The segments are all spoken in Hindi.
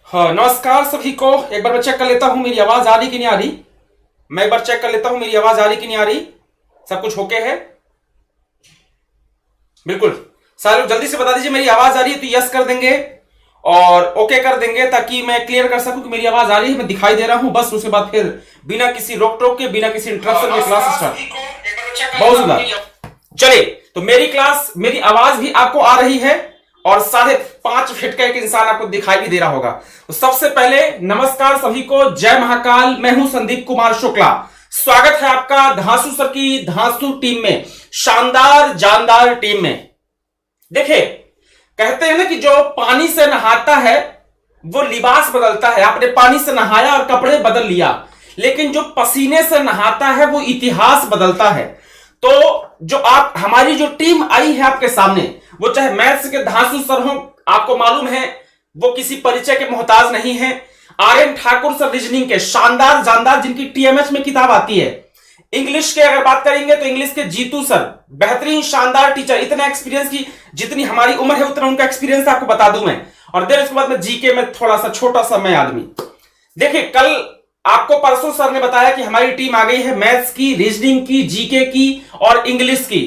हाँ, नमस्कार सभी को। एक बार मैं चेक कर लेता हूँ मेरी आवाज आ रही कि नहीं आ रही। मैं एक बार चेक कर लेता हूँ मेरी आवाज आ रही कि नहीं आ रही। सब कुछ ओके है? बिल्कुल। सारे लोग जल्दी से बता दीजिए मेरी आवाज आ रही है तो यस कर देंगे और ओके कर देंगे ताकि मैं क्लियर कर सकूं कि मेरी आवाज आ रही है, मैं दिखाई दे रहा हूं। बस उसके बाद फिर बिना किसी रोक टोक के, बिना किसी इंटरप्शन के क्लास स्टार्ट। बहुत सुंदर। चलिए, तो मेरी क्लास, मेरी आवाज भी आपको आ रही है और 5.5 फीट का एक इंसान आपको दिखाई भी दे रहा होगा। तो सबसे पहले नमस्कार सभी को, जय महाकाल। मैं हूं संदीप कुमार शुक्ला। स्वागत है आपका धांसू सर की धांसू टीम में, शानदार जानदार टीम में। देखिए, कहते हैं ना कि जो पानी से नहाता है वो लिबास बदलता है। आपने पानी से नहाया और कपड़े बदल लिया, लेकिन जो पसीने से नहाता है वो इतिहास बदलता है। तो जो आप, हमारी जो टीम आई है आपके सामने, वो चाहे मैथ्स के धांसू सर हो, आपको मालूम है वो किसी परिचय के मोहताज नहीं है। आर.एन. ठाकुर सर रीजनिंग के शानदार जानदार, जिनकी टीएमएच में किताब आती है। इंग्लिश के अगर बात करेंगे तो इंग्लिश के जीतू सर, बेहतरीन शानदार टीचर, इतना एक्सपीरियंस की जितनी हमारी उम्र है उतना उनका एक्सपीरियंस आपको बता दूं मैं। और देर उसके बाद में जीके में थोड़ा सा छोटा सा मैं आदमी। देखिए, कल आपको परसों सर ने बताया कि हमारी टीम आ गई है मैथ्स की, रीजनिंग की, जीके की और इंग्लिश की।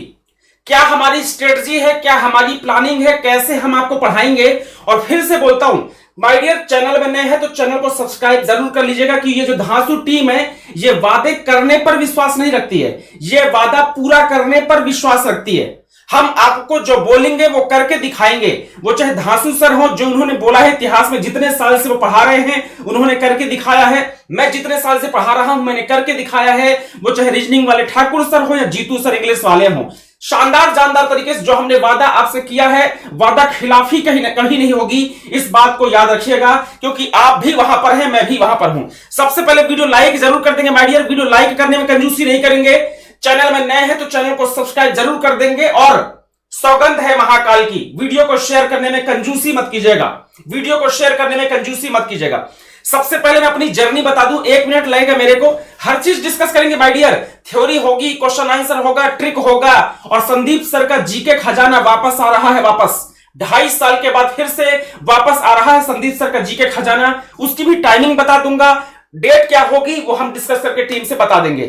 क्या हमारी स्ट्रेटजी है, क्या हमारी प्लानिंग है, कैसे हम आपको पढ़ाएंगे। और फिर से बोलता हूं, माय डियर, चैनल में नए हैं तो चैनल को सब्सक्राइब जरूर कर लीजिएगा कि ये जो धांसू टीम है ये वादे करने पर विश्वास नहीं रखती है, ये वादा पूरा करने पर विश्वास रखती है। हम आपको जो बोलेंगे वो करके दिखाएंगे। वो चाहे धांसू सर हो, जो उन्होंने बोला है इतिहास में जितने साल से वो पढ़ा रहे हैं उन्होंने करके दिखाया है। मैं जितने साल से पढ़ा रहा हूं मैंने करके दिखाया है। वो चाहे रीजनिंग वाले ठाकुर सर हो या जीतू सर इंग्लिश वाले हो, शानदार जानदार तरीके से जो हमने वादा आपसे किया है, वादा खिलाफी कहीं नहीं होगी। इस बात को याद रखिएगा, क्योंकि आप भी वहां पर हैं, मैं भी वहां पर हूं। सबसे पहले वीडियो लाइक जरूर कर देंगे माय डियर, वीडियो लाइक करने में कंजूसी नहीं करेंगे। चैनल में नए हैं तो चैनल को सब्सक्राइब जरूर कर देंगे और सौगंध है महाकाल की, वीडियो को शेयर करने में कंजूसी मत कीजिएगा, वीडियो को शेयर करने में कंजूसी मत कीजिएगा। सबसे पहले मैं अपनी जर्नी बता दूं, 1 मिनट लगेगा मेरे को। हर चीज डिस्कस करेंगे माय डियर। थ्योरी होगी, क्वेश्चन आंसर होगा, ट्रिक होगा और संदीप सर का जीके खजाना वापस आ रहा है। वापस 2.5 साल के बाद फिर से वापस आ रहा है संदीप सर का जीके खजाना। उसकी भी टाइमिंग बता दूंगा, डेट क्या होगी वो हम डिस्कस करके टीम से बता देंगे।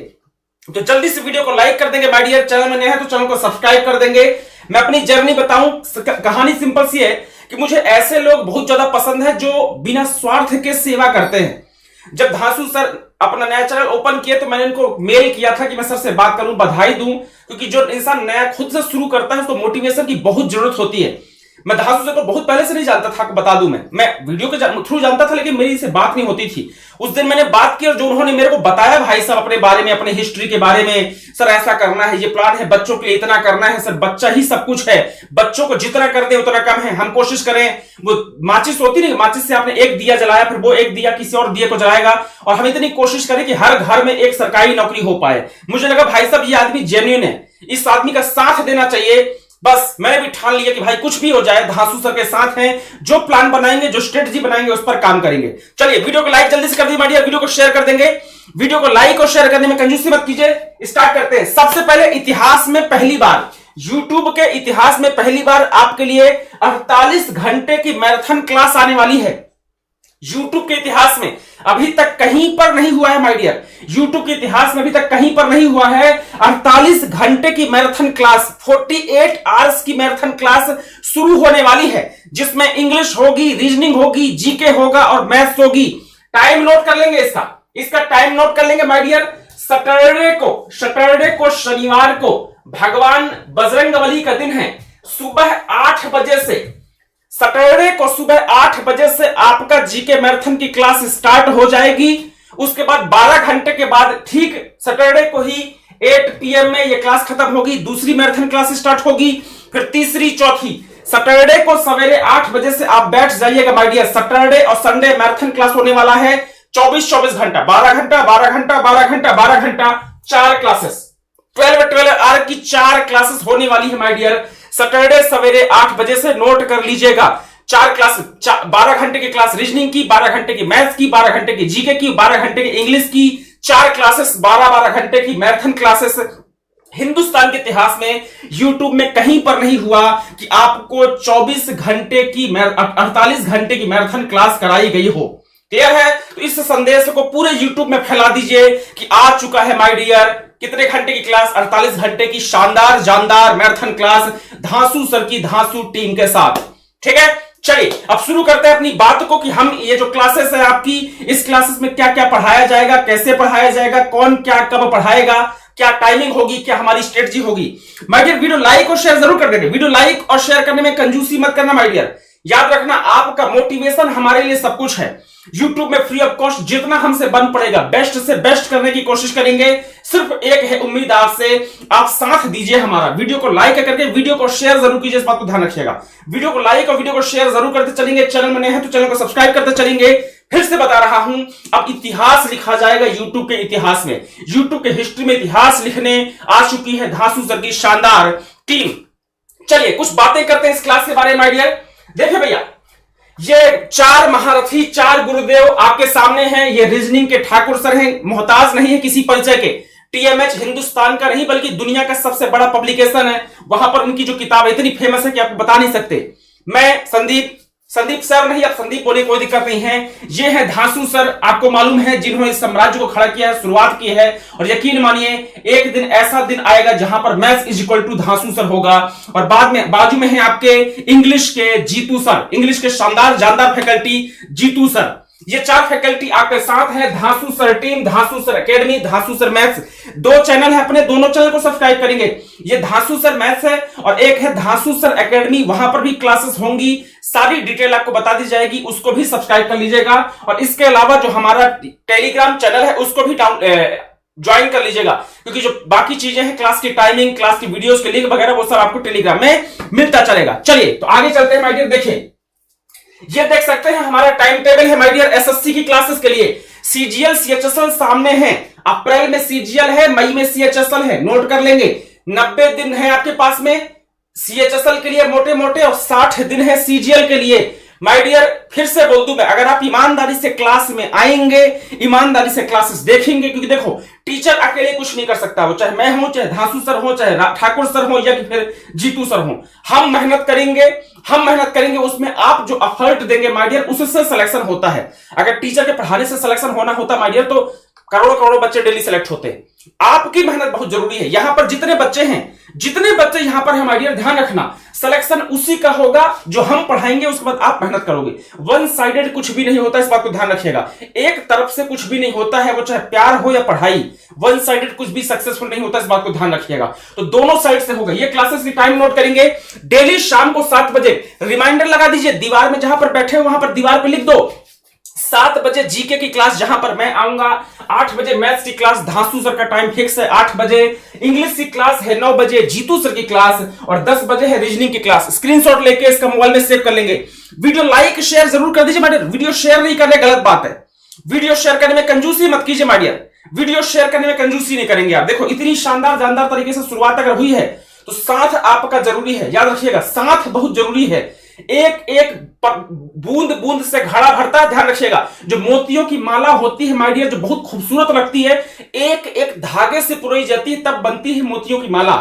तो जल्दी से वीडियो को लाइक कर देंगे माय डियर। चैनल में नए हैं तो चैनल को सब्सक्राइब कर देंगे। मैं अपनी जर्नी बताऊं, कहानी सिंपल सी है कि मुझे ऐसे लोग बहुत ज्यादा पसंद है जो बिना स्वार्थ के सेवा करते हैं। जब धांसू सर अपना नया चैनल ओपन किए तो मैंने इनको मेल किया था कि मैं सर से बात करूं, बधाई दूं, क्योंकि जो इंसान नया खुद से शुरू करता है उसको मोटिवेशन की बहुत जरूरत होती है। मैं धांसू सर को बहुत पहले से नहीं जानता था, बता दूं, मैं वीडियो के थ्रू जानता था, लेकिन मेरी से बात नहीं होती थी। उस दिन मैंने बात की और जो उन्होंने मेरे को बताया भाई साहब अपने बारे में, अपने हिस्ट्री के बारे में, सर ऐसा करना है, ये प्लान है, बच्चों के लिए इतना करना है, सर बच्चा ही सब कुछ है, बच्चों को जितना कर दे उतना कम है, हम कोशिश करें। वो माचिस होती नहीं, माचिस से आपने एक दिया जलाया, फिर वो एक दिया किसी और दिए को जलाएगा, और हम इतनी कोशिश करें कि हर घर में एक सरकारी नौकरी हो पाए। मुझे लगा भाई साहब ये आदमी जेन्युइन है, इस आदमी का साथ देना चाहिए। बस मैंने भी ठान लिया कि भाई कुछ भी हो जाए धांसू सर के साथ हैं, जो प्लान बनाएंगे, जो स्ट्रेटजी बनाएंगे उस पर काम करेंगे। चलिए, वीडियो को लाइक जल्दी से कर दीजिए माय डियर, वीडियो को शेयर कर देंगे। वीडियो को लाइक और शेयर करने में कंजूसी मत कीजिए। स्टार्ट करते हैं। सबसे पहले इतिहास में पहली बार, यूट्यूब के इतिहास में पहली बार आपके लिए 48 घंटे की मैराथन क्लास आने वाली है। यूट्यूब के इतिहास में अभी तक कहीं पर नहीं हुआ है माय डियर, यूट्यूब के इतिहास में अभी तक कहीं पर नहीं हुआ है। 48 घंटे की मैराथन क्लास, 48 आवर्स की मैराथन क्लास शुरू होने वाली है, जिसमें इंग्लिश होगी, रीजनिंग होगी, जीके होगा और मैथ्स होगी। टाइम नोट कर लेंगे, इसका टाइम नोट कर लेंगे माय डियर। सैटरडे को शनिवार को भगवान बजरंगबली का दिन है। सुबह 8 बजे से, सैटरडे को सुबह 8 बजे से आपका जीके मैराथन की क्लास स्टार्ट हो जाएगी। उसके बाद 12 घंटे के बाद, ठीक सैटरडे को ही 8 PM में यह क्लास खत्म होगी, दूसरी मैराथन क्लास स्टार्ट होगी, फिर तीसरी, चौथी। सैटरडे को सवेरे 8 बजे से आप बैठ जाइएगा माय डियर। सैटरडे और संडे मैराथन क्लास होने वाला है। 24 घंटा, 12 घंटा, 12 घंटा, 12 घंटा, 12 घंटा, 4 क्लासेस, 12 आवर की 4 क्लासेस होने वाली है माय डियर। सैटरडे सवेरे 8 बजे से नोट कर लीजिएगा। 4 क्लास, 12 घंटे की क्लास रीजनिंग की, 12 घंटे की मैथ्स की, 12 घंटे की जीके की, 12 घंटे की इंग्लिश की, 4 क्लासेस, 12 घंटे की मैराथन क्लासेस हिंदुस्तान के इतिहास में यूट्यूब में कहीं पर नहीं हुआ कि आपको 24 घंटे की 48 घंटे की मैराथन क्लास कराई गई हो। क्लियर है? तो इस संदेश को पूरे यूट्यूब में फैला दीजिए कि आ चुका है माय डियर कितने घंटे की क्लास, 48 घंटे की शानदार जानदार मैराथन क्लास धांसू सर की धांसू टीम के साथ। ठीक है, चलिए अब शुरू करते हैं अपनी बात को कि हम ये जो क्लासेस है आपकी, इस क्लासेस में क्या क्या पढ़ाया जाएगा, कैसे पढ़ाया जाएगा, कौन क्या कब पढ़ाएगा, क्या टाइमिंग होगी, क्या हमारी स्ट्रेटजी होगी। माय डियर वीडियो लाइक और शेयर जरूर कर देंगे। वीडियो लाइक और शेयर करने में कंजूसी मत करना माय डियर। याद रखना आपका मोटिवेशन हमारे लिए सब कुछ है। YouTube में फ्री ऑफ कॉस्ट जितना हमसे बन पड़ेगा बेस्ट से बेस्ट करने की कोशिश करेंगे। सिर्फ एक है उम्मीद आपसे, आप साथ दीजिए हमारा। वीडियो को लाइक करके वीडियो को शेयर जरूर कीजिए, इस बात को ध्यान रखिएगा। वीडियो को लाइक और वीडियो को शेयर जरूर करते चलेंगे। चैनल में नए हैं तो चैनल को सब्सक्राइब करते चलेंगे। फिर से बता रहा हूं, अब इतिहास लिखा जाएगा YouTube के इतिहास में। YouTube के हिस्ट्री में इतिहास लिखने आ चुकी है धांसू सर की शानदार टीम। चलिए कुछ बातें करते हैं इस क्लास के बारे में माय डियर। देखिए भैया, ये 4 महारथी 4 गुरुदेव आपके सामने हैं। ये रीजनिंग के ठाकुर सर हैं, मोहताज नहीं है किसी परिचय के। TMH हिंदुस्तान का नहीं बल्कि दुनिया का सबसे बड़ा पब्लिकेशन है। वहां पर उनकी जो किताब इतनी फेमस है कि आपको बता नहीं सकते। मैं संदीप सर नहीं, आप संदीप बोले कोई दिक्कत नहीं है। ये है धांसू सर, आपको मालूम है जिन्होंने इस साम्राज्य को खड़ा किया है, शुरुआत की है। और यकीन मानिए एक दिन ऐसा दिन आएगा जहां पर मैथ्स इज इक्वल टू धांसू सर होगा। और बाद में बाजू में है आपके इंग्लिश के जीतू सर, इंग्लिश के शानदार जानदार फैकल्टी जीतू सर। ये 4 फैकल्टी आपके साथ है। धांसू सर टीम, धांसू सर एकेडमी, धांसू सर मैथ्स। 2 चैनल है अपने, दोनों चैनल को सब्सक्राइब करेंगे। ये धांसू सर मैथ्स है और एक है धांसू सर एकेडमी, वहां पर भी क्लासेस होंगी। सारी डिटेल आपको बता दी जाएगी, उसको भी सब्सक्राइब कर लीजिएगा। और इसके अलावा जो हमारा टेलीग्राम चैनल है उसको भी ज्वाइन कर लीजिएगा, क्योंकि जो बाकी चीजें हैं क्लास की टाइमिंग, क्लास की वीडियोस के लिंक वगैरह वो सब आपको टेलीग्राम में मिलता चलेगा। चलिए तो आगे चलते हैं माय डियर। देखिए ये देख सकते हैं हमारा टाइम टेबल है माय डियर एसएससी की क्लासेस के लिए। CGL CHSL सामने है। अप्रैल में CGL है, मई में CHSL है, नोट कर लेंगे। 90 दिन है आपके पास में CHSL के लिए मोटे मोटे, और 60 दिन है CGL के लिए। माय डियर फिर से बोल दूं मैं, अगर आप ईमानदारी से क्लास में आएंगे, ईमानदारी से क्लासेस देखेंगे, क्योंकि देखो टीचर अकेले कुछ नहीं कर सकता, वो चाहे मैं हूं, चाहे धांसू सर हो, चाहे ठाकुर सर हो, या कि फिर जीतू सर हो। हम मेहनत करेंगे, उसमें आप जो एफर्ट देंगे माय डियर उससे सिलेक्शन होता है। अगर टीचर के पढ़ाने से सिलेक्शन होना होता माय डियर तो करोड़ों करोड़ों बच्चे डेली सेलेक्ट होते। आपकी मेहनत बहुत जरूरी है। यहां पर जितने बच्चे यहां पर है माय डियर, ध्यान रखना सिलेक्शन उसी का होगा जो हम पढ़ाएंगे, उसके बाद आप मेहनत करोगे। वन साइडेड कुछ भी नहीं होता, इस बात को ध्यान रखिएगा। एक तरफ से कुछ भी नहीं होता है, वो चाहे प्यार हो या पढ़ाई, वन साइडेड कुछ भी सक्सेसफुल नहीं होता, इस बात को ध्यान रखिएगा। तो दोनों साइड से होगा। ये क्लासेस की टाइम नोट करेंगे, डेली शाम को 7 बजे रिमाइंडर लगा दीजिए दीवार में, जहां पर बैठे हो वहां पर दीवार पर लिख दो 7 बजे जीके की क्लास जहां पर मैं आऊंगा। 8 बजे मैथ्स की क्लास, धांसू सर का टाइम फिक्स है 8 बजे। इंग्लिश की क्लास है 9 बजे, जीतू सर की क्लास, और 10 बजे है रीजनिंग की क्लास। स्क्रीनशॉट लेके इसका मोबाइल में सेव कर लेंगे। वीडियो लाइक शेयर जरूर कर दीजिए माय डियर। वीडियो शेयर नहीं करने गलत बात है। वीडियो शेयर करने में कंजूसी मत कीजिए माय डियर। वीडियो शेयर करने में कंजूसी नहीं करेंगे आप। देखो इतनी शानदार जानदार तरीके से शुरुआत अगर हुई है तो साथ आपका जरूरी है। याद रखिएगा साथ बहुत जरूरी है। एक एक बूंद बूंद से घड़ा भरता है, ध्यान रखिएगा। जो मोतियों की माला होती है माय डियर, जो बहुत खूबसूरत लगती है, एक एक धागे से पुरोई जाती है तब बनती है मोतियों की माला।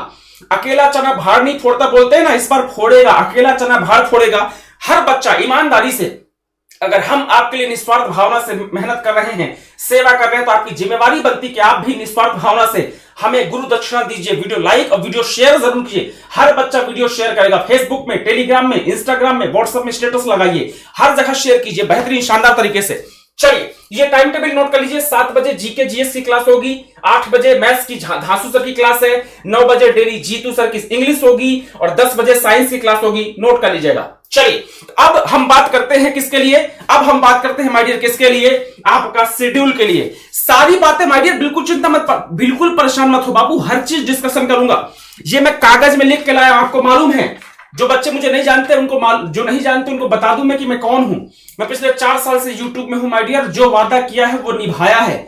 अकेला चना भाड़ नहीं फोड़ता बोलते हैं ना, इस बार फोड़ेगा, अकेला चना भाड़ फोड़ेगा। हर बच्चा ईमानदारी से, अगर हम आपके लिए निस्वार्थ भावना से मेहनत कर रहे हैं, सेवा कर रहे हैं, तो आपकी जिम्मेवारी बनती है कि आप भी निस्वार्थ भावना से हमें गुरु दक्षिणा दीजिए। वीडियो लाइक और वीडियो शेयर जरूर कीजिए। हर बच्चा वीडियो शेयर करेगा, फेसबुक में, टेलीग्राम में, इंस्टाग्राम में, व्हाट्सएप में स्टेटस लगाइए, हर जगह शेयर कीजिए बेहतरीन शानदार तरीके से। चलिए ये टाइम टेबल नोट कर लीजिए। 7 बजे जीके जीएस की क्लास होगी, 8 बजे मैथ्स की धांसू सर की क्लास है, 9 बजे डेली जीतू सर की इंग्लिश होगी, और 10 बजे साइंस की क्लास होगी। नोट कर लीजिएगा। चलिए अब हम बात करते हैं किसके लिए, अब हम बात करते हैं माय डियर किसके लिए, आपका शेड्यूल के लिए। सारी बातें माय डियर बिल्कुल चिंता मत, बिल्कुल परेशान मत हो बाबू, हर चीज डिस्कशन करूंगा। ये मैं कागज में लिख के लाया, आपको मालूम है। जो बच्चे मुझे नहीं जानते उनको जो नहीं जानते उनको बता दूं मैं कि मैं कौन हूं। मैं पिछले 4 साल से यूट्यूब में हूं माय डियर। जो वादा किया है वो निभाया है।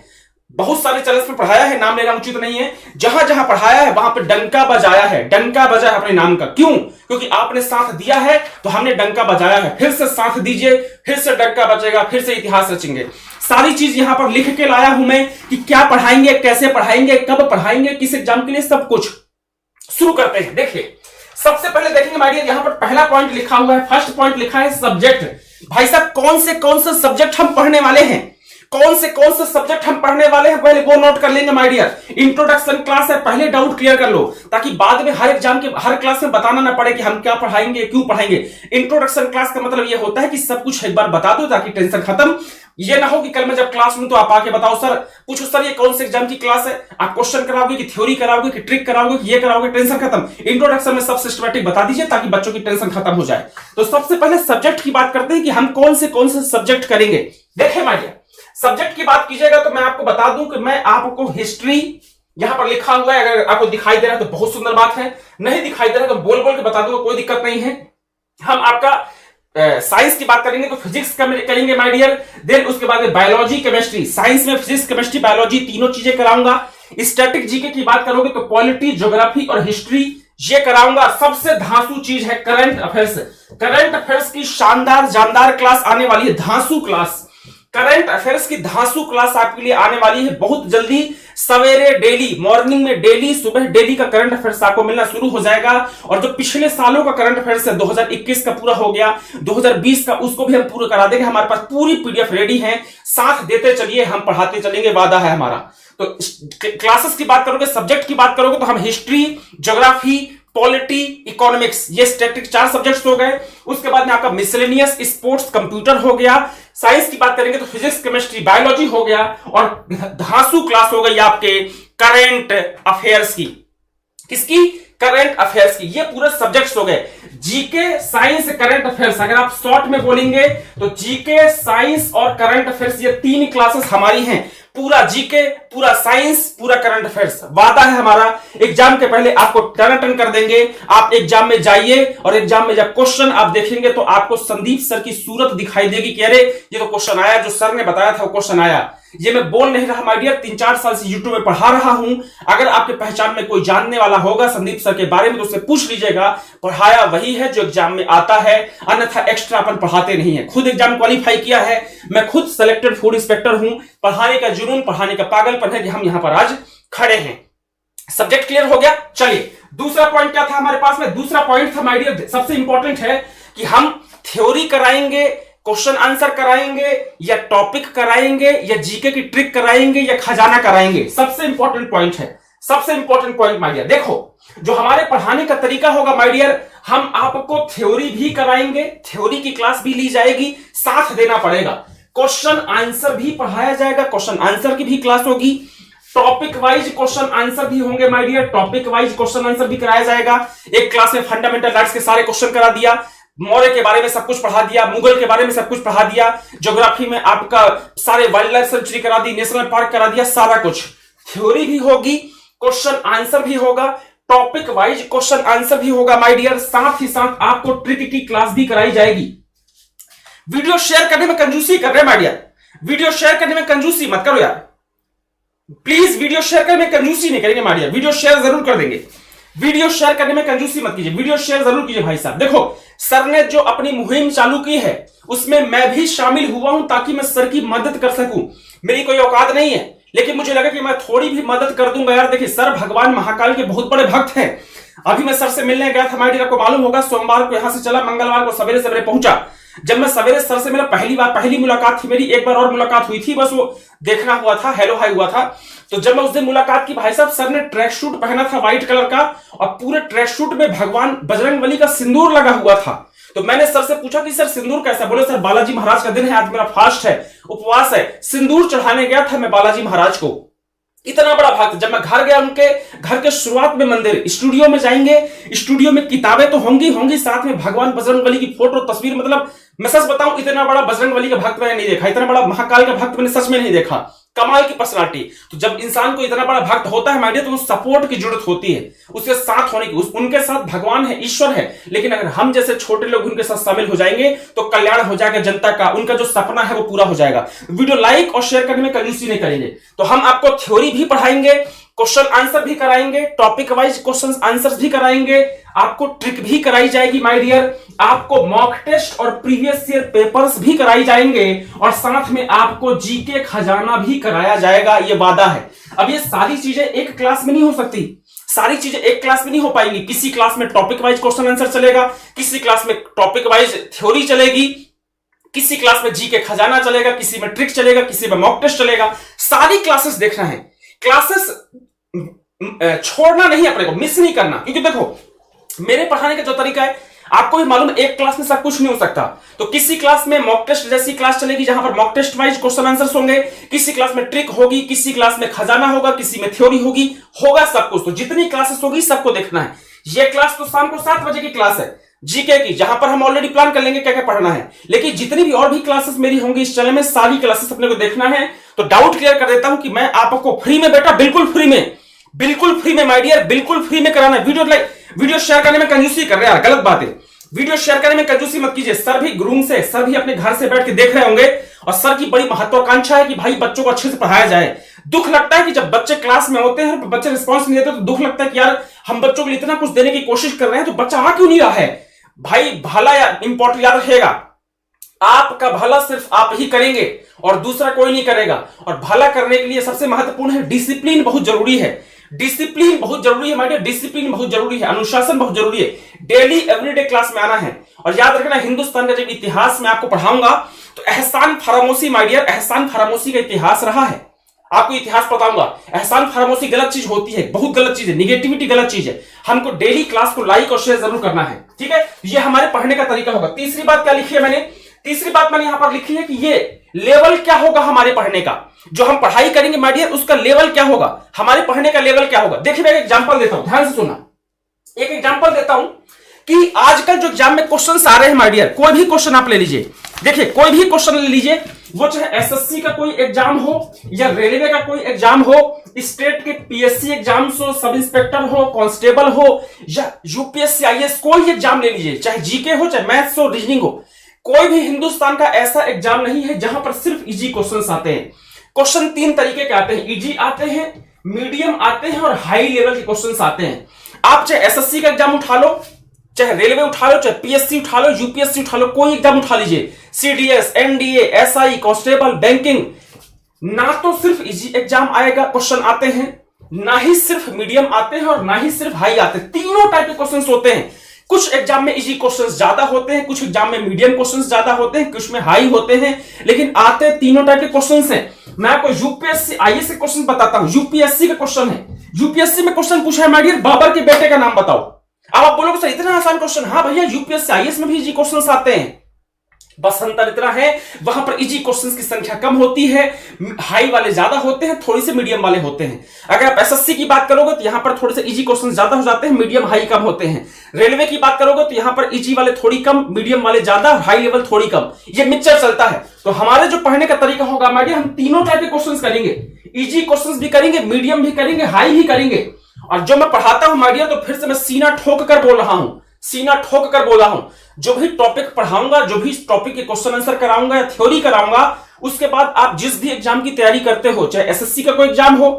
बहुत सारे चैनल्स में पढ़ाया है, नाम लेना उचित नहीं है। जहां जहां पढ़ाया है वहां पे डंका बजाया है, डंका बजाया अपने नाम का। क्यों? क्योंकि आपने साथ दिया है तो हमने डंका बजाया है। फिर से साथ दीजिए, फिर से डंका बजेगा, फिर से इतिहास रचेंगे। सारी चीज यहां पर लिख के लाया हूं मैं कि क्या पढ़ाएंगे, कैसे पढ़ाएंगे, कब पढ़ाएंगे, किस एग्जाम के लिए, सब कुछ। शुरू करते हैं। देखिए सबसे पहले देखेंगे माय डियर, यहां पर पहला पॉइंट लिखा हुआ है, फर्स्ट पॉइंट लिखा है सब्जेक्ट। भाई साहब कौन से सब्जेक्ट हम पढ़ने वाले हैं, कौन से सब्जेक्ट हम पढ़ने वाले हैं, पहले वो नोट कर लेंगे माय डियर। इंट्रोडक्शन क्लास है, पहले डाउट क्लियर कर लो ताकि बाद में हर एग्जाम के हर क्लास में बताना ना पड़े कि हम क्या पढ़ाएंगे क्यों पढ़ाएंगे। इंट्रोडक्शन क्लास का मतलब ये होता है कि सब कुछ एक बार बता दो ताकि टेंशन खत्म। ये ना हो कि कल मैं जब क्लास लूं तो आप आके बताओ सर, पूछो सर ये कौन से एग्जाम की क्लास है, आप क्वेश्चन कराओगे कि थ्योरी कराओगे कि ट्रिक कराओगे कि ये कराओगे, टेंशन खत्म। इंट्रोडक्शन में सब सिस्टमैटिक बता दीजिए ताकि बच्चों की टेंशन खत्म हो जाए। तो सबसे पहले सब्जेक्ट की बात करते हैं कि हम कौन से सब्जेक्ट करेंगे। देखें माय डियर, सब्जेक्ट की बात कीजिएगा तो मैं आपको बता दूं कि मैं आपको हिस्ट्री, यहां पर लिखा हुआ है, अगर आपको दिखाई दे रहा है तो बहुत सुंदर बात है, नहीं दिखाई दे रहा है तो बोल बोल के बता दूंगा, कोई दिक्कत नहीं है। हम आपका साइंस की बात करेंगे तो फिजिक्स करेंगे माय डियर, देन उसके बाद बायोलॉजी केमिस्ट्री, साइंस में फिजिक्स केमिस्ट्री बायोलॉजी तीनों चीजें कराऊंगा। स्टैटिक जीके की बात करोगे तो पॉलिटी, ज्योग्राफी और हिस्ट्री ये कराऊंगा। सबसे धांसू चीज है करंट अफेयर्स। करंट अफेयर्स की शानदार जानदार क्लास आने वाली है, धांसू क्लास। करंट अफेयर्स की धांसू क्लास आपके लिए आने वाली है बहुत जल्दी, सवेरे डेली मॉर्निंग में डेली सुबह डेली का करंट अफेयर्स आपको मिलना शुरू हो जाएगा। और जो पिछले सालों का करंट अफेयर्स है, 2021 का पूरा हो गया, 2020 का, उसको भी हम पूरा करा देंगे। हमारे पास पूरी पीडीएफ रेडी है, साथ देते चलिए, हम पढ़ाते चलेंगे, वादा है हमारा। तो क्लासेस की बात करोगे, सब्जेक्ट की बात करोगे तो हम हिस्ट्री, ज्योग्राफी, पॉलिटी, इकोनॉमिक्स, ये स्टैटिक 4 सब्जेक्ट्स हो गए। उसके बाद में आपका मिसलेनियस, स्पोर्ट्स, कंप्यूटर हो गया। साइंस की बात करेंगे तो फिजिक्स, केमिस्ट्री, बायोलॉजी हो गया। और धांसू क्लास हो गई आपके करंट अफेयर्स की। किसकी? करंट अफेयर्स की। ये पूरे सब्जेक्ट्स हो गए, जीके, साइंस, करंट अफेयर्स। अगर आप शॉर्ट में बोलेंगे तो जीके, साइंस और करंट अफेयर्स, ये 3 क्लासेस हमारी हैं। पूरा जीके, पूरा साइंस, पूरा करंट अफेयर्स, वादा है हमारा। एग्जाम के पहले आपको टन कर देंगे। आप एग्जाम में जाइए और एग्जाम में जब क्वेश्चन आप देखेंगे तो आपको संदीप सर की सूरत दिखाई देगी कि अरे ये तो क्वेश्चन आया, जो सर ने बताया था वो क्वेश्चन आया। ये मैं बोल नहीं रहा माय डियर, 3-4 साल से यूट्यूब में पढ़ा रहा हूं। अगर आपके पहचान में कोई जानने वाला होगा संदीप सर के बारे में तो उससे पूछ लीजिएगा। पढ़ाया वही है जो एग्जाम में आता है, अन्यथा एक्स्ट्रा अपन पढ़ाते नहीं है। खुद एग्जाम क्वालिफाई किया है, मैं खुद सेलेक्टेड फूड इंस्पेक्टर हूं। पढ़ाने का जुनून, पढ़ाने का पागलपन है कि हम यहां पर आज खड़े हैं। सब्जेक्ट क्लियर हो गया। चलिए दूसरा पॉइंट क्या था हमारे पास में? दूसरा पॉइंट था माय डियर, सबसे इंपॉर्टेंट है कि हम थ्योरी कराएंगे, क्वेश्चन आंसर कराएंगे, या टॉपिक कराएंगे, या जीके की ट्रिक कराएंगे, या खजाना कराएंगे। सबसे इंपॉर्टेंट पॉइंट है, सबसे इंपॉर्टेंट पॉइंट माय डियर। देखो जो हमारे पढ़ाने का तरीका होगा माय डियर, हम आपको थ्योरी भी कराएंगे, थ्योरी की क्लास भी ली जाएगी, साथ देना पड़ेगा। क्वेश्चन आंसर भी पढ़ाया जाएगा, क्वेश्चन आंसर की भी क्लास होगी। टॉपिक वाइज क्वेश्चन आंसर भी होंगे my dear, topic wise question answer भी कराया जाएगा। एक क्लास में फंडामेंटल राइट्स के सारे क्वेश्चन करा दिया, मौर्य के बारे में सब कुछ पढ़ा दिया, मुगल के बारे में सब कुछ पढ़ा दिया, ज्योग्राफी में आपका सारे वाइल्ड लाइफ सेंचुरी करा दी, नेशनल पार्क करा दिया, सारा कुछ। थ्योरी भी होगी, क्वेश्चन आंसर भी होगा, टॉपिक वाइज क्वेश्चन आंसर भी होगा माय डियर। साथ ही साथ आपको ट्रिक की क्लास भी कराई जाएगी। वीडियो शेयर करने में कंजूसी कर रहे हैं माय डियर, वीडियो शेयर करने में कंजूसी मत करो यार प्लीज। वीडियो शेयर करने में कंजूसी नहीं करेंगे माय डियर, वीडियो शेयर जरूर कर देंगे। वीडियो शेयर करने में कंजूसी मत कीजिए, वीडियो शेयर जरूर कीजिए भाई साहब। देखो सर ने जो अपनी मुहिम चालू की है उसमें मैं भी शामिल हुआ हूं ताकि मैं सर की मदद कर सकूं। मेरी कोई औकात नहीं है, लेकिन मुझे लगा कि मैं थोड़ी भी मदद कर दूंगा यार। देखिए सर भगवान महाकाल के बहुत बड़े भक्त हैं। अभी मैं सर से मिलने गया था माय डियर, आपको मालूम होगा, सोमवार को यहां से चला, मंगलवार को सवेरे सवेरे पहुंचा। जब मैं सवेरे सर से मिला, पहली मुलाकात थी मेरी, एक बार और मुलाकात हुई थी, बस वो देखना हुआ था, हेलो हाय हुआ था। तो जब मैं उस दिन मुलाकात की भाई साहब, सर ने ट्रैक सूट पहना था व्हाइट कलर का, और पूरे ट्रैक सूट में भगवान बजरंगबली का सिंदूर लगा हुआ था। तो मैंने सर से पूछा कि सर सिंदूर कैसा? बोले सर बालाजी महाराज का दिन है, आज मेरा फास्ट है, उपवास है, सिंदूर चढ़ाने गया था मैं बालाजी महाराज को। इतना बड़ा भक्त। जब मैं घर गया, उनके घर के शुरुआत में मंदिर, स्टूडियो में जाएंगे, स्टूडियो में किताबें तो होंगी, साथ में भगवान बजरंगबली की फोटो तस्वीर। मतलब मैं सच बताऊं, इतना बड़ा बजरंगबली का भक्त मैंने नहीं देखा, इतना बड़ा महाकाल का भक्त मैंने सच में नहीं देखा। कमाल की पर्सनालिटी। तो जब इंसान को इतना बड़ा भक्त होता है माय डियर, तो उस सपोर्ट की जरूरत होती है, उसके साथ होने की। उनके साथ भगवान है, ईश्वर है, लेकिन अगर हम जैसे छोटे लोग उनके साथ शामिल हो जाएंगे तो कल्याण हो जाएगा जनता का, उनका जो सपना है वो पूरा हो जाएगा। वीडियो लाइक और शेयर करने में कंजूसी नहीं करेंगे। तो हम आपको थ्योरी भी पढ़ाएंगे, क्वेश्चन आंसर भी कराएंगे, टॉपिक वाइज क्वेश्चन आंसर्स भी कराएंगे, आपको ट्रिक भी कराई जाएगी माय डियर, आपको मॉक टेस्ट और प्रीवियस ईयर पेपर्स भी कराई जाएंगे, और साथ में आपको जीके खजाना भी कराया जाएगा, ये वादा है। अब ये सारी चीजें एक क्लास में नहीं हो सकती, सारी चीजें एक क्लास में नहीं हो पाएंगी। किसी क्लास में टॉपिक वाइज क्वेश्चन आंसर चलेगा, किसी क्लास में टॉपिक वाइज थ्योरी चलेगी, किसी क्लास में जी के खजाना चलेगा, किसी में ट्रिक चलेगा, किसी में मॉक टेस्ट चलेगा। सारी क्लासेस देखना है, क्लासेस छोड़ना नहीं, अपने को मिस नहीं करना। क्योंकि देखो मेरे पढ़ाने का जो तरीका है आपको भी मालूम, एक क्लास में सब कुछ नहीं हो सकता। तो किसी क्लास में मॉक टेस्ट जैसी क्लास चलेगी जहां पर mock taste wise question answers होंगे, किसी क्लास में ट्रिक होगी, किसी क्लास में खजाना होगा, किसी में थ्योरी होगी, होगा सब कुछ। तो जितनी क्लासेस होगी सबको देखना है। ये क्लास तो शाम को 7 बजे की क्लास है जीके की, जहां पर हम ऑलरेडी प्लान कर लेंगे क्या क्या पढ़ना है। लेकिन जितनी भी और भी क्लासेस मेरी होंगी इस चैनल में, सारी क्लासेस अपने को देखना है। तो डाउट क्लियर कर देता हूं कि मैं आपको फ्री में, बेटा बिल्कुल फ्री में, बिल्कुल फ्री में माय डियर, बिल्कुल फ्री में कराना है। वीडियो शेयर करने में कंजूसी कर रहे हैं, गलत बात है। वीडियो शेयर करने में कंजूसी मत कीजिए। सर भी ग्रूम से, सर भी अपने घर से बैठ के देख रहे होंगे और सर की बड़ी महत्वाकांक्षा है कि भाई बच्चों को अच्छे से पढ़ाया जाए। दुख लगता है कि जब बच्चे क्लास में होते हैं बच्चे रिस्पॉन्स नहीं देते तो दुख लगता है कि यार हम बच्चों को इतना कुछ देने की कोशिश कर रहे हैं तो बच्चा आ क्यों नहीं रहा है। भाई भला इंपॉर्टेंट याद रखेगा, आपका भला सिर्फ आप ही करेंगे और दूसरा कोई नहीं करेगा। और भला करने के लिए सबसे महत्वपूर्ण है डिसिप्लिन, बहुत जरूरी है। डिसिप्लिन बहुत जरूरी है माइडियर, डिसिप्लिन बहुत जरूरी है, अनुशासन बहुत जरूरी है। डेली एवरीडे क्लास में आना है। और याद रखना, हिंदुस्तान का जब इतिहास में आपको पढ़ाऊंगा तो एहसान फरामोशी माइडियर, एहसान फरामोशी का इतिहास रहा है। आपको इतिहास बताऊंगा। एहसान फरामोशी गलत चीज होती है, बहुत गलत चीज है, निगेटिविटी गलत चीज है। हमको डेली क्लास को लाइक और शेयर जरूर करना है, ठीक है। ये हमारे पढ़ने का तरीका होगा। तीसरी बात क्या लिखी है मैंने, तीसरी बात मैंने यहां पर लिखी है कि ये लेवल क्या होगा हमारे पढ़ने का, जो हम पढ़ाई करेंगे माय डियर उसका लेवल क्या होगा, हमारे पढ़ने का लेवल क्या होगा। देखिए मैं एक एग्जांपल देता हूं, ध्यान से सुनना। एक एग्जांपल देता हूं कि आजकल जो एग्जाम में क्वेश्चंस आ रहे हैं माय डियर, कोई भी क्वेश्चन आप ले लीजिए। देखिए कोई भी क्वेश्चन ले लीजिए, वो चाहे एसएससी का कोई एग्जाम हो या रेलवे का कोई एग्जाम हो, स्टेट के पीएससी एग्जाम्स हो, सब इंस्पेक्टर हो, कांस्टेबल हो या यूपीएससी आईएएस, कोई एग्जाम ले लीजिए, चाहे जीके हो, चाहे मैथ्स हो, रीजनिंग हो। कोई भी हिंदुस्तान का ऐसा एग्जाम नहीं है जहां पर सिर्फ इजी क्वेश्चंस आते हैं। क्वेश्चन 3 तरीके के आते हैं, इजी आते हैं, मीडियम आते हैं और हाई लेवल के क्वेश्चंस आते हैं। आप चाहे एसएससी का एग्जाम उठा लो, चाहे रेलवे उठा लो, चाहे पीएससी उठा लो, यूपीएससी उठा लो, कोई एग्जाम उठा लीजिए, CDS, NDA, SI, constable, banking, ना तो सिर्फ इजी एग्जाम आएगा, क्वेश्चन आते हैं, ना ही सिर्फ मीडियम आते हैं और ना ही सिर्फ हाई आते हैं। तीनों टाइप के क्वेश्चंस होते हैं। कुछ एग्जाम में इजी क्वेश्चंस ज्यादा होते हैं, कुछ एग्जाम में मीडियम क्वेश्चंस ज्यादा होते हैं, कुछ में हाई होते हैं, लेकिन आते तीनों टाइप के क्वेश्चंस हैं। मैं आपको यूपीएससी आईएएस के क्वेश्चन बताता हूं। यूपीएससी का क्वेश्चन है, यूपीएससी में क्वेश्चन पूछा है माय डियर, बाबर के बेटे का नाम बताओ। अब आप बोलोगे सर इतना आसान क्वेश्चन, हाँ भैया यूपीएससी आईएएस में भी इजी क्वेश्चंस आते हैं, बस अंतर इतना है वहां पर इजी क्वेश्चंस की संख्या कम होती है, हाई वाले ज्यादा होते हैं, थोड़ी से मीडियम वाले होते हैं। अगर आप एसएससी की बात करोगे तो यहां पर थोड़े से इजी क्वेश्चंस ज्यादा हो जाते हैं, मीडियम हाई कम होते हैं। रेलवे की बात करोगे तो यहां पर इजी वाले थोड़ी कम, मीडियम वाले ज्यादा, हाई लेवल थोड़ी कम, ये मिक्सचर चलता है। तो हमारे जो पढ़ने का तरीका होगा माय डियर, हम तीनों टाइप के क्वेश्चंस करेंगे, इजी क्वेश्चंस भी करेंगे, मीडियम भी करेंगे, हाई भी करेंगे। और जो मैं पढ़ाता हूं माय डियर, तो फिर से मैं सीना ठोक कर बोल रहा हूं, सीना ठोक कर बोला हूं, जो भी टॉपिक पढ़ाऊंगा, जो भी टॉपिक के क्वेश्चन आंसर कराऊंगा या थ्योरी कराऊंगा, उसके बाद आप जिस भी एग्जाम की तैयारी करते हो, चाहे एसएससी का कोई एग्जाम हो,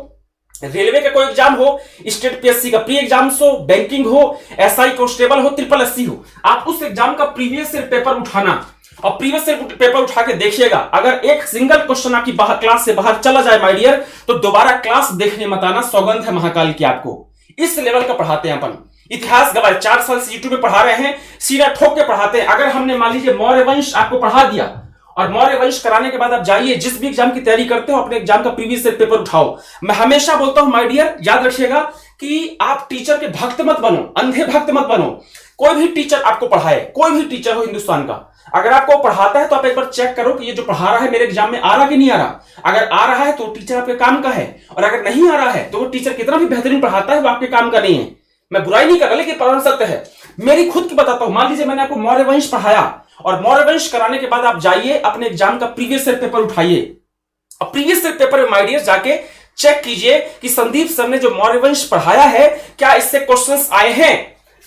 रेलवे का कोई एग्जाम हो, स्टेट पीएससी का प्री एग्जाम्स हो, बैंकिंग हो, एसआई कांस्टेबल हो, ट्रिपल एससी हो, आप उस एग्जाम का प्रीवियस ईयर पेपर उठाना और प्रीवियस ईयर पेपर उठा के देखिएगा। अगर एक सिंगल क्वेश्चन आपकी क्लास से बाहर चला जाए माय डियर, तो दोबारा क्लास देखने मत आना, सौगंध है महाकाल की आपको। इस लेवल का पढ़ाते हैं अपन, इतिहास गवाह 4 साल से यूट्यूब पे पढ़ा रहे हैं, सीधा ठोक के पढ़ाते हैं। अगर हमने मान लीजिए मौर्य वंश आपको पढ़ा दिया और मौर्य वंश कराने के बाद आप जाइए, जिस भी एग्जाम की तैयारी करते हो अपने एग्जाम का प्रीवियस ईयर पेपर उठाओ। मैं हमेशा बोलता हूं माय डियर, याद रखिएगा कि आप टीचर के भक्त मत बनो, अंधे भक्त मत बनो। कोई भी टीचर आपको पढ़ाए, कोई भी टीचर हो हिंदुस्तान का, अगर आपको पढ़ाता है तो आप एक बार चेक करो कि ये जो पढ़ा रहा है मेरे एग्जाम में आ रहा कि नहीं आ रहा। अगर आ रहा है तो टीचर आपके काम का है, और अगर नहीं आ रहा है तो वो टीचर कितना भी बेहतरीन पढ़ाता है वो आपके काम का नहीं है। मैं बुराई नहीं कर रहा, लेकिन पढ़ना सत्य है। मेरी खुद की बताता हूं, मान लीजिए मैंने आपको मौर्य वंश पढ़ाया और मौर्य वंश कराने के बाद आप जाइए अपने एग्जाम का प्रीवियस ईयर पेपर उठाइए और प्रीवियस ईयर पेपर में माय डियर जाके चेक कीजिए कि संदीप सर ने जो मौर्य वंश पढ़ाया है क्या इससे क्वेश्चंस आए हैं।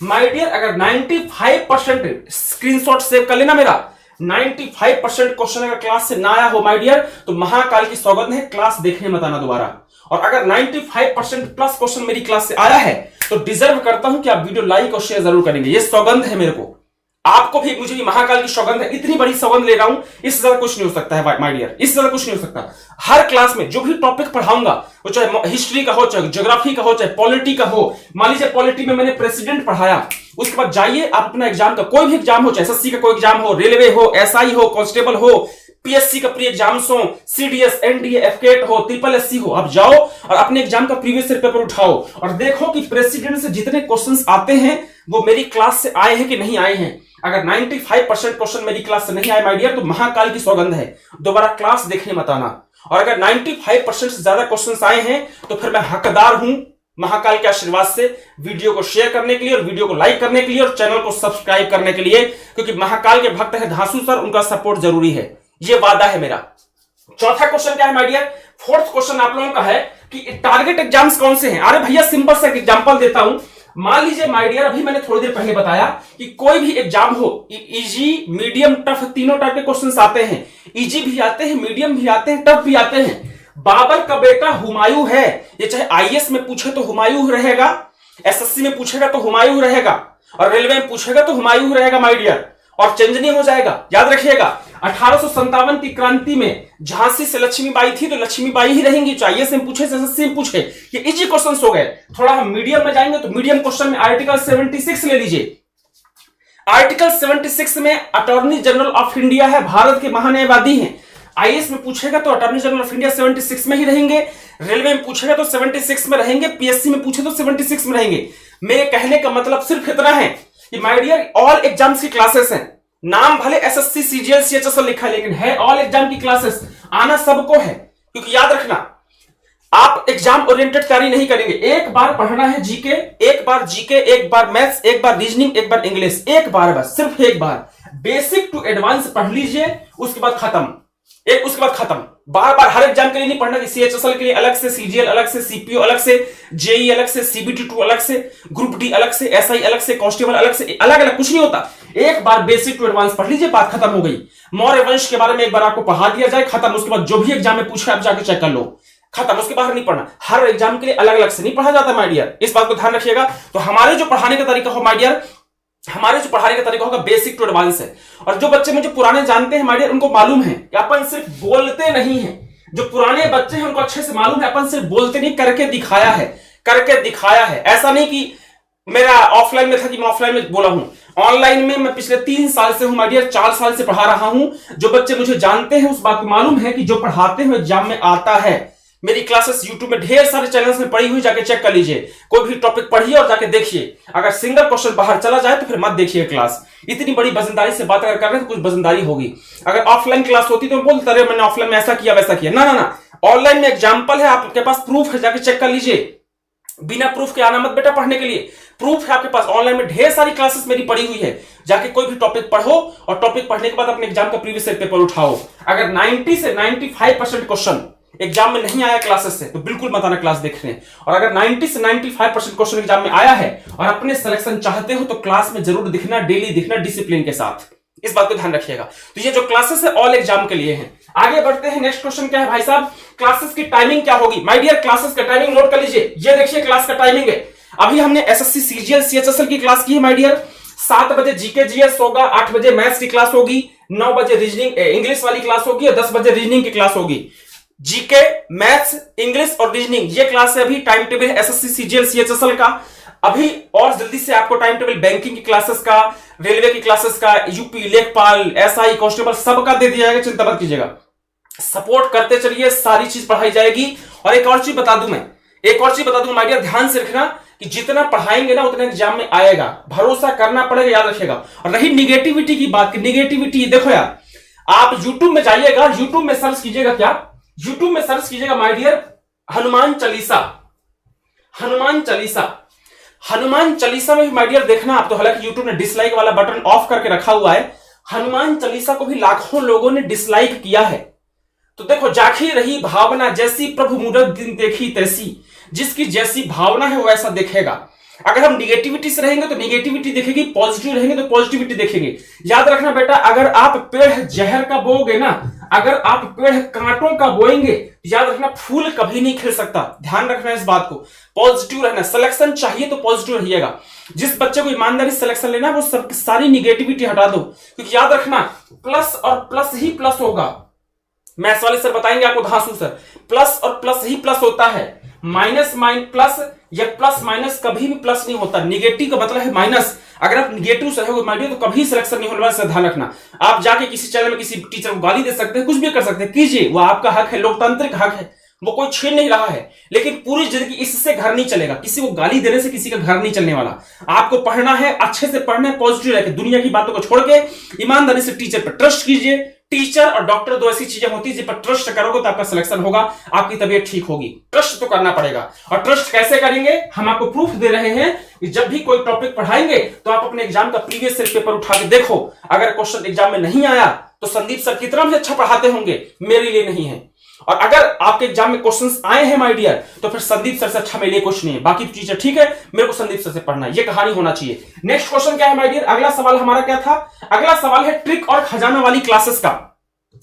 माय डियर अगर 95% स्क्रीनशॉट सेव कर लेना मेरा, 95% क्वेश्चन अगर क्लास से ना आया हो माय डियर, तो महाकाल की सौगंध है, क्लास देखने मत आना दोबारा। और अगर 95% प्लस क्वेश्चन मेरी क्लास से आया है तो डिजर्व करता हूं कि आप वीडियो लाइक और शेयर जरूर करेंगे, ये सौगंध है मेरे को। आपको भी मुझे भी महाकाल की सौगंध है, इतनी बड़ी सौगंध ले रहा हूं, इससे ज्यादा कुछ नहीं हो सकता है माय डियर, इससे ज्यादा कुछ नहीं हो सकता। हर क्लास में जो भी टॉपिक पढ़ाऊंगा, वो चाहे हिस्ट्री का हो, चाहे ज्योग्राफी का हो, चाहे पॉलिटी का हो। मान लीजिए पॉलिटी में मैंने प्रेसिडेंट पढ़ाया, उसके बाद जाइए आप अपना एग्जाम का, कोई भी एग्जाम हो, चाहे एसएससी का कोई एग्जाम हो, रेलवे हो, एसआई हो, कांस्टेबल हो, पीएससी का प्री एग्जाम्स हो, सीडीएस, एनडीए, एफकेट हो, ट्रिपल एससी हो, आप जाओ और अपने एग्जाम का प्रीवियस ईयर पेपर उठाओ और देखो कि प्रेसिडेंट से जितने क्वेश्चंस आते हैं वो मेरी क्लास से आए हैं कि नहीं आए हैं। अगर 95% क्वेश्चन मेरी क्लास से नहीं आए माय डियर, तो महाकाल की सौगंध है, दोबारा क्लास देखने मत आना। और अगर 95% से ज्यादा क्वेश्चंस आए हैं तो फिर मैं हकदार हूं महाकाल के आशीर्वाद से वीडियो को शेयर करने के लिए और वीडियो को लाइक करने के लिए और चैनल को सब्सक्राइब करने के लिए, क्योंकि महाकाल के भक्त है धांसू सर, उनका सपोर्ट जरूरी है, ये वादा है मेरा। चौथा क्वेश्चन क्या है माय डियर? फोर्थ क्वेश्चन आप लोगों का है कि टारगेट एग्जाम्स कौन से हैं। अरे भैया सिंपल सा एग्जांपल देता हूं। मान लीजिए माय डियर, अभी मैंने थोड़ी देर पहले बताया कि कोई भी एग्जाम हो, इजी, मीडियम, टफ, तीनों टाइप के क्वेश्चंस आते हैं। इजी भी आते हैं, मीडियम भी आते हैं, टफ भी आते हैं। बाबर का बेटा हुमायूं है, ये चाहे आईएएस में पूछे तो हुमायूं रहेगा, एसएससी में पूछेगा तो हुमायूं रहेगा, और रेलवे में पूछेगा तो हुमायूं रहेगा माय डियर, और चेंज नहीं हो जाएगा। याद रखिएगा 1857 की क्रांति में झांसी से लक्ष्मीबाई थी तो लक्ष्मीबाई ही रहेंगी, चाहिए से पूछे एसएससी में पूछे। ये इजी क्वेश्चंस हो गए। थोड़ा हम मीडियम में जाएंगे तो मीडियम क्वेश्चन में आर्टिकल 76 ले लीजिए। आर्टिकल 76 में अटॉर्नी जनरल ऑफ इंडिया है, भारत के महान्यायवादी हैं। आईएएस में पूछेगा तो अटॉर्नी जनरल ऑफ इंडिया 76 में ही रहेंगे, रेलवे में पूछेगा तो 76 में रहेंगे, पीएससी में पूछे तो 76 में रहेंगे। मेरे कहने का मतलब सिर्फ इतना है कि माय डियर ऑल एग्जाम्स की क्लासेस हैं। नाम भले एसएससी, सीजीएल, सीएचएसएल लिखा है, लेकिन है ऑल एग्जाम की क्लासेस, आना सबको है। क्योंकि याद रखना, आप एग्जाम ओरिएंटेड तैयारी नहीं करेंगे। एक बार पढ़ना है जीके, एक बार जीके, एक बार मैथ्स, एक बार रीजनिंग, एक बार इंग्लिश, एक बार बस, सिर्फ एक बार बेसिक टू एडवांस पढ़ लीजिए, उसके बाद खत्म। उसके बाद खत्म। बार बार हर एग्जाम के लिए नहीं पढ़ना कि सीएचएसएल के लिए अलग से, सीजीएल अलग से, सीपीओ अलग से, जेई अलग से, सीबीटी2 अलग से, ग्रुप डी अलग से, एसआई अलग से, कांस्टेबल अलग से, अलग अलग कुछ नहीं होता। एक बार बेसिक टू एडवांस पढ़ लीजिए, बात खत्म हो गई। मौर्य वंश के बारे में एक बार आपको पढ़ा दिया जाए, खत्म। उसके बाद जो भी एग्जाम में पूछा आप जाके चेक कर लो, खत्म। उसके बाहर नहीं पढ़ना। हर एग्जाम के लिए अलग अलग से नहीं पढ़ा जाता माय डियर, इस बात को ध्यान रखिएगा। तो हमारे जो पढ़ाने का तरीका हो माय डियर, हमारे जो पढ़ाने का तरीका होगा बेसिक टू एडवांस है। और जो बच्चे मुझे पुराने जानते हैं माय डियर, उनको मालूम है कि अपन सिर्फ बोलते नहीं है। जो पुराने बच्चे हैं उनको अच्छे से मालूम है अपन सिर्फ बोलते नहीं, करके दिखाया है, करके दिखाया है। ऐसा नहीं कि मेरा ऑफलाइन में था कि मैं ऑफलाइन में बोला हूं, ऑनलाइन में मैं पिछले 3 साल से हूं माय डियर, 4 साल से पढ़ा रहा हूं। जो बच्चे मुझे जानते हैं उस बात को मालूम है कि जो पढ़ाते हैं एग्जाम में आता है। मेरी क्लासेस यूट्यूब में ढेर सारे चैनल्स में पड़ी हुई, जाके चेक कर लीजिए। कोई भी टॉपिक पढ़िए और जाके देखिए। अगर सिंगल क्वेश्चन बाहर चला जाए तो फिर मत देखिए क्लास। इतनी बड़ी वजनदारी से बात अगर कर रहे हैं तो कुछ वजनदारी होगी। अगर ऑफलाइन क्लास होती तो बोलते रहे मैंने ऑफलाइन में ऐसा किया वैसा किया, ना ना ना। ऑनलाइन में एग्जाम्पल है, आपके पास प्रूफ है, जाके चेक कर लीजिए। बिना प्रूफ के आना मत बेटा पढ़ने के लिए। प्रूफ है आपके पास, ऑनलाइन में ढेर सारी क्लासेस मेरी पड़ी हुई है। जाके कोई भी टॉपिक पढ़ो और टॉपिक पढ़ने के बाद अपने एग्जाम का प्रीवियस ईयर पेपर उठाओ। अगर 90 से 95% क्वेश्चन एग्जाम में नहीं आया क्लासेस से तो बिल्कुल मत आना क्लास देखने। और अगर 90 से 95% क्वेश्चन एग्जाम में आया है और अपने सिलेक्शन चाहते हो तो क्लास में जरूर दिखना, डेली दिखना, डिसिप्लिन के साथ। इस बात को ध्यान रखिएगा। तो ये जो क्लासेस है ऑल एग्जाम के लिए हैं। आगे बढ़ते हैं। नेक्स्ट क्वेश्चन क्या है भाई साहब? क्लासेस की टाइमिंग क्या होगी? माय डियर क्लासेस का टाइमिंग नोट कर लीजिए। ये देखिए क्लास का टाइमिंग है। अभी हमने एसएससी, सीजीएल, सीएचएसएल की क्लास की है माय डियर। 7 बजे जीके जीएस होगा, 8 बजे मैथ्स की क्लास होगी, 9 बजे रीजनिंग इंग्लिश वाली क्लास होगी और 10 बजे रीजनिंग की क्लास होगी। जीके, मैथ्स, इंग्लिश और रीजनिंग, ये क्लास है। अभी time table SSC, CGL, CHSL का। अभी और जल्दी से आपको टाइम टेबल बैंकिंग की क्लासेस का, रेलवे की क्लासेस का, यूपी, लेखपाल, एसआई, कांस्टेबल सबका दे दिया जाएगा, चिंता मत कीजिएगा। सपोर्ट करते चलिए, सारी चीज पढ़ाई जाएगी। और एक और चीज बता दूं मैं, एक और चीज बता दूं माय डियर, ध्यान से रखना कि जितना पढ़ाएंगे ना उतना एग्जाम में आएगा। भरोसा करना पड़ेगा, याद रखिएगा। और रही निगेटिविटी की बात, निगेटिविटी देखो यार, आप यूट्यूब में जाइएगा, यूट्यूब में सर्च कीजिएगा, क्या यूट्यूब में सर्च कीजिएगा माय डियर हनुमान चालीसा। हनुमान चालीसा, हनुमान चालीसा में भी माय डियर देखना आप तो, हालांकि यूट्यूब ने डिसलाइक वाला बटन ऑफ करके रखा हुआ है। हनुमान चालीसा को भी लाखों लोगों ने डिसलाइक किया है। तो देखो, जाखी रही भावना जैसी प्रभु मूरत दिन देखी तैसी, जिसकी जैसी भावना है वो ऐसा देखेगा। अगर हम निगेटिविटी से रहेंगे तो निगेटिविटी देखेगी, पॉजिटिव रहेंगे तो पॉजिटिविटी देखेंगे। याद रखना बेटा, अगर आप पेड़ जहर का बोओगे ना, अगर आप पेड़ कांटों का बोएंगे, याद रखना फूल कभी नहीं खिल सकता। ध्यान रखना इस बात को, पॉजिटिव रहना। सिलेक्शन चाहिए तो पॉजिटिव रहिएगा। जिस बच्चे को ईमानदारी सिलेक्शन लेना वो सब सारी निगेटिविटी हटा दो, क्योंकि याद रखना प्लस और प्लस ही प्लस होगा। मैथ्स वाले सर बताएंगे आपको, धांसू सर, प्लस और प्लस ही प्लस होता है, माइनस प्लस या प्लस माइनस कभी भी प्लस नहीं होता। निगेटिव का मतलब है माइनस। अगर आप निगेटिव से हो माइडियो तो कभी सिलेक्शन नहीं होने वाला, ध्यान रखना। आप जाके किसी चैनल में किसी टीचर को गाली दे सकते हैं, कुछ भी कर सकते हैं, कीजिए, वो आपका हक है, लोकतांत्रिक हक है, वो कोई छीन नहीं रहा है। लेकिन पूरी जिंदगी इससे घर नहीं चलेगा, किसी को गाली देने से किसी का घर नहीं चलने वाला। आपको पढ़ना है, अच्छे से पढ़ना है, पॉजिटिव रहकर, दुनिया की बातों को छोड़ के ईमानदारी से टीचर पर ट्रस्ट कीजिए। टीचर और डॉक्टर दो ऐसी चीजें होती है जिन पर ट्रस्ट करोगे तो आपका सिलेक्शन होगा, आपकी तबीयत ठीक होगी। ट्रस्ट तो करना पड़ेगा। और ट्रस्ट कैसे करेंगे, हम आपको प्रूफ दे रहे हैं कि जब भी कोई टॉपिक पढ़ाएंगे तो आप अपने एग्जाम का प्रीवियस ईयर पेपर उठा के देखो। अगर क्वेश्चन एग्जाम में नहीं आया तो संदीप सर कितना भी अच्छा पढ़ाते होंगे, मेरे लिए नहीं है। और अगर आपके एग्जाम में क्वेश्चंस आए हैं माय डियर, तो फिर संदीप सर से अच्छा मेरे लिए कुछ नहीं है। बाकी टीचर ठीक है, मेरे को संदीप सर से पढ़ना है, ये कहानी होना चाहिए। नेक्स्ट क्वेश्चन क्या है माय डियर, अगला सवाल हमारा क्या था, अगला सवाल है ट्रिक और खजाना वाली क्लासेस का।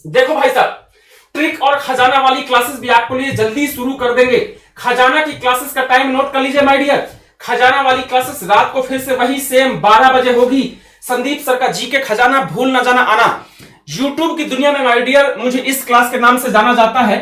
देखो भाई साहब, ट्रिक और खजाना वाली क्लासेस भी आपको लिए जल्दी शुरू कर देंगे। खजाना की क्लासेस का टाइम नोट कर लीजिए माय डियर। खजाना वाली क्लासेस रात को फिर से वही सेम 12 बजे होगी। संदीप सर का जीके खजाना भूल ना जाना आना। यूट्यूब की दुनिया में माय डियर मुझे इस क्लास के नाम से जाना जाता है,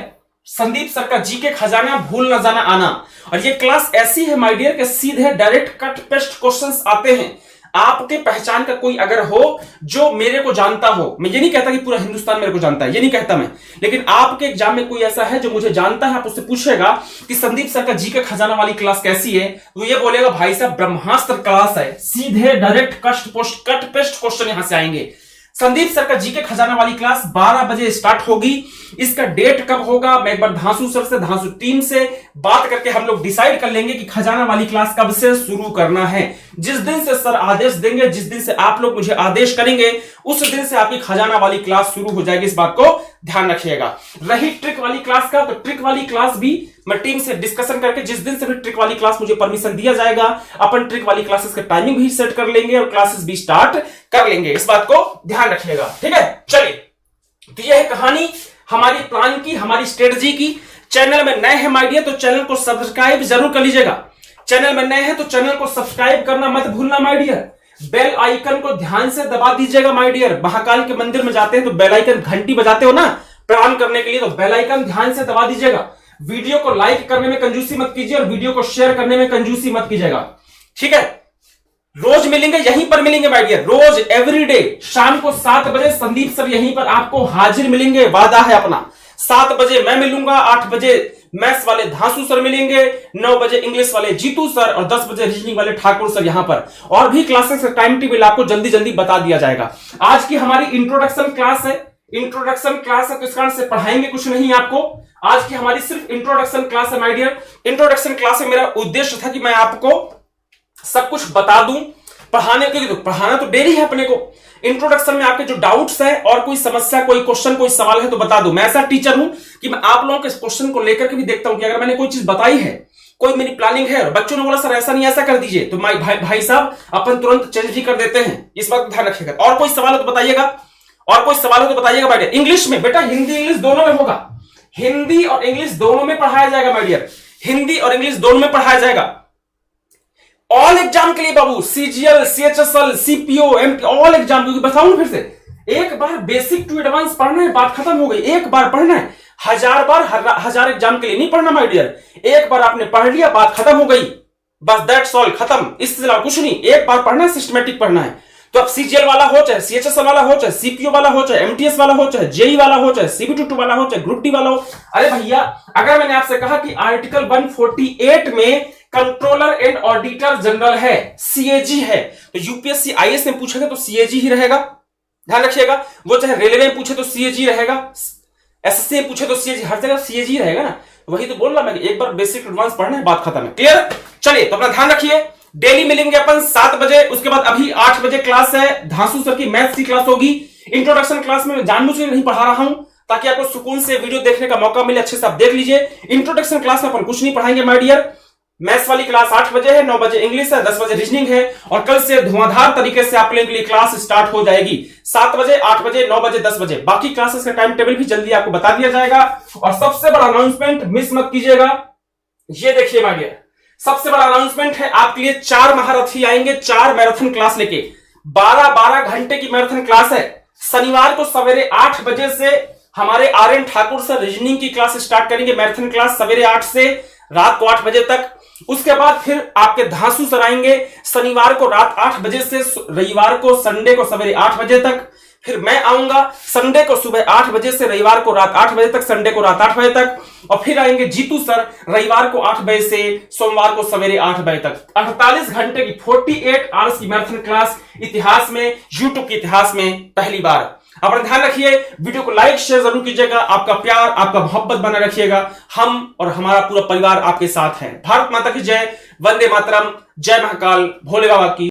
संदीप सर का जीके खजाना भूल ना जाना आना। और ये क्लास ऐसी है माय डियर कि सीधे डायरेक्ट कट पेस्ट क्वेश्चंस आते हैं। आपके पहचान का कोई अगर हो जो मेरे को जानता हो, मैं ये नहीं कहता कि पूरा हिंदुस्तान मेरे को जानता है, ये नहीं कहता मैं, लेकिन आपके एग्जाम में कोई ऐसा है जो मुझे जानता है, आप उससे पूछेगा कि संदीप सर का जीके खजाना वाली क्लास कैसी है, तो ये बोलेगा भाई साहब ब्रह्मास्त्र क्लास है, सीधे डायरेक्ट कट पेस्ट क्वेश्चन यहां से आएंगे। संदीप सर का जीके खजाना वाली क्लास 12 बजे स्टार्ट होगी। इसका डेट कब होगा मैं एक बार धांसू सर से, धांसू टीम से बात करके हम लोग डिसाइड कर लेंगे कि खजाना वाली क्लास कब से शुरू करना है। जिस दिन से सर आदेश देंगे, जिस दिन से आप लोग मुझे आदेश करेंगे, उस दिन से आपकी खजाना वाली क्लास शुरू हो जाएगी, इस बात को ध्यान रखिएगा। रही ट्रिक वाली क्लास का, तो ट्रिक वाली क्लास भी मैं टीम से डिस्कशन करके जिस दिन से भी ट्रिक वाली क्लास मुझे परमिशन दिया जाएगा, अपन ट्रिक वाली क्लासेस का टाइमिंग भी सेट कर लेंगे और क्लासेस भी स्टार्ट कर लेंगे, इस बात को ध्यान रखिएगा, ठीक है। चलिए, तो यह है कहानी हमारी प्लान की, हमारी स्ट्रेटजी की। चैनल में नए हैं माय डियर तो चैनल को सब्सक्राइब जरूर कर लीजिएगा। चैनल में नए हैं तो चैनल को सब्सक्राइब करना मत भूलना माय डियर। बेल आइकन को ध्यान से दबा दीजिएगा माय डियर। महाकाल के मंदिर में जाते हैं तो बेल आइकन घंटी बजाते हो ना प्रणाम करने के लिए, तो बेल आइकन ध्यान से दबा दीजिएगा। वीडियो को लाइक करने में कंजूसी मत कीजिए और वीडियो को शेयर करने में कंजूसी मत कीजिएगा, ठीक है। रोज मिलेंगे, यहीं पर मिलेंगे माय डियर, रोज एवरीडे शाम को 7 बजे संदीप सर यहीं पर आपको हाजिर मिलेंगे, वादा है अपना। 7 बजे मैं मिलूंगा, 8 बजे मैथ्स वाले धांसू सर मिलेंगे, 9 बजे इंग्लिश वाले जीतू सर और 10 बजे रीजनिंग वाले ठाकुर सर यहां पर। और भी क्लासेस का टाइम टेबल आपको जल्दी जल्दी बता दिया जाएगा। आज की हमारी इंट्रोडक्शन क्लास है, इंट्रोडक्शन क्लास है तो इस कारण से पढ़ाएंगे कुछ नहीं आपको। आज की हमारी सिर्फ इंट्रोडक्शन क्लास है माय डियर। इंट्रोडक्शन क्लास में मेरा उद्देश्य था कि मैं आपको सब कुछ बता दूं, पढ़ाने के लिए तो पढ़ाना तो डेली है अपने को। इंट्रोडक्शन में आपके जो डाउट्स है और कोई समस्या, कोई क्वेश्चन, कोई सवाल है तो बता दूं। मैं ऐसा टीचर हूं कि मैं आप लोगों के क्वेश्चन को लेकर के भी देखता हूं कि अगर मैंने कोई चीज बताई है, कोई मेरी प्लानिंग है और बच्चों ने बोला सर ऐसा नहीं ऐसा कर दीजिए, तो भाई साहब अपन तुरंत चेंज भी कर देते हैं, इस बात को ध्यान रखिएगा। और कोई सवाल हो तो बताइएगा, और कोई सवाल हो तो बताइएगा माय डियर। इंग्लिश में बेटा, हिंदी इंग्लिश दोनों में होगा, हिंदी और इंग्लिश दोनों में पढ़ाया जाएगा माय डियर, हिंदी और इंग्लिश दोनों में पढ़ाया जाएगा। ऑल एग्जाम के लिए बाबू, CGL, CHSL, CPO, MT, all exam, क्योंकि बताऊं फिर से, एक बार बेसिक टू एडवांस पढ़ना है, बात खत्म हो गई। एक बार पढ़ना है, 1000 बार 1000 एग्जाम के लिए नहीं पढ़ना माय डियर। एक बार आपने पढ़ लिया, बात खत्म हो गई, बस दैट्स ऑल, खत्म, इससे अलावा कुछ नहीं। एक बार पढ़ना है, सिस्टमेटिक पढ़ना है। तो अब सीजीएल वाला हो, चाहे सीएचएसएल वाला हो, चाहे सीपीओ वाला हो, चाहे एमटीएस वाला हो, चाहे जेई वाला हो, चाहे सीबीटी वाला हो, चाहे ग्रुप डी वाला हो। अरे भैया, अगर मैंने आपसे कहा कि आर्टिकल 148 में कंट्रोलर एंड ऑडिटर जनरल है, सीएजी है, तो यूपीएससी आईएएस में पूछेगा तो सीएजी ही रहेगा, ध्यान रखिएगा। वो चाहे रेलवे में पूछे तो सीएजी रहेगा, एसएससी में पूछे तो सीएजी, हर जगह सीएजी रहेगा ना। वही तो बोल रहा मैं, एक बार बेसिक एडवांस पढ़ना है, बात खत्म है, क्लियर। चलिए, तो अपना ध्यान रखिए। डेली मिलेंगे अपन 7 बजे, उसके बाद अभी 8 बजे क्लास है, धांसू सर की मैथ्स की क्लास होगी। इंट्रोडक्शन क्लास में मैं जानबूझ के नहीं पढ़ा रहा हूं ताकि आपको सुकून से वीडियो देखने का मौका मिले, अच्छे से आप देख लीजिए। इंट्रोडक्शन क्लास में अपन कुछ नहीं पढ़ाएंगे माय डियर, मैथ्स वाली क्लास 8 बजे है, 9 बजे इंग्लिश है, 10 बजे रीजनिंग है। और कल से धुआंधार तरीके से आप लोगों के लिए क्लास स्टार्ट हो जाएगी 7 बजे, 8 बजे, 9 बजे, 10 बजे। बाकी क्लासेस का टाइम टेबल भी जल्दी आपको बता दिया जाएगा। और सबसे बड़ा अनाउंसमेंट मिस मत कीजिएगा, ये देखिए माय डियर, सबसे बड़ा अनाउंसमेंट है आपके लिए 4 महारथी आएंगे 4 मैराथन क्लास लेके। 12-12 घंटे की मैराथन क्लास है। शनिवार को सवेरे 8 बजे से हमारे आर्यन ठाकुर सर रीजनिंग की क्लास स्टार्ट करेंगे, मैराथन क्लास सवेरे 8 से रात को 8 बजे तक। उसके बाद फिर आपके धांसू सर आएंगे शनिवार को रात 8 बजे से रविवार को संडे को सवेरे 8 बजे तक। फिर मैं आऊंगा संडे को सुबह 8 बजे से रविवार को रात 8 बजे तक, संडे को रात 8 बजे तक। और फिर आएंगे जीतू सर रविवार को 8 बजे से सोमवार को सवेरे 8 बजे तक। 48 घंटे की 48 आवर्स की मैराथन क्लास इतिहास में, यूट्यूब के इतिहास में पहली बार। अपना ध्यान रखिए, वीडियो को लाइक शेयर जरूर कीजिएगा। आपका प्यार, आपका मोहब्बत बना रखिएगा। हम और हमारा पूरा परिवार आपके साथ है। भारत माता की जय, वंदे मातरम, जय महाकाल, भोले बाबा की